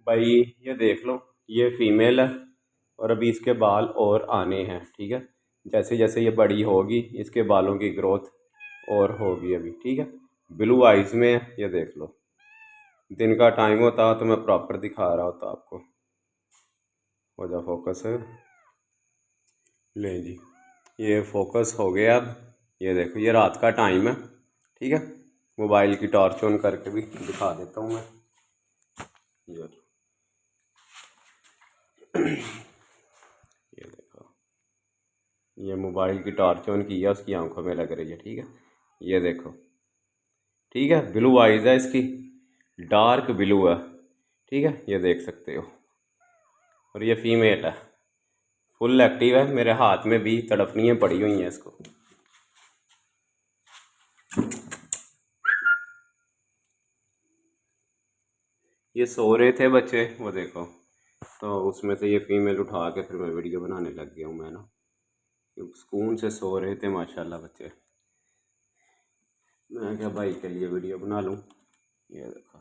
भाई ये देख लो, ये फीमेल है और अभी इसके बाल और आने हैं, ठीक है। जैसे जैसे ये बड़ी होगी इसके बालों की ग्रोथ और होगी अभी, ठीक है। ब्लू आइज़ में है, ये देख लो। दिन का टाइम होता तो मैं प्रॉपर दिखा रहा होता आपको। हो जा फोकस है, ले जी, ये फोकस हो गया अब। ये देखो ये रात का टाइम है, ठीक है। मोबाइल की टॉर्च ऑन करके भी दिखा देता हूँ मैं। ये ये देखो, ये मोबाइल की टॉर्च ऑन की है, उसकी आंखों में लग रही है, ठीक है। ये देखो, ठीक है। ब्लू आइज़ है इसकी, डार्क ब्लू है, ठीक है, ये देख सकते हो। और ये फीमेल है, फुल एक्टिव है। मेरे हाथ में भी तड़पनियाँ पड़ी हुई हैं इसको। ये सो रहे थे बच्चे, वो देखो, तो उसमें से ये फीमेल उठा के फिर मैं वीडियो बनाने लग गया हूँ मैं ना। ये सुकून से सो रहे थे माशाल्लाह बच्चे। मैं क्या भाई के लिए वीडियो बना लूँ। ये देखो,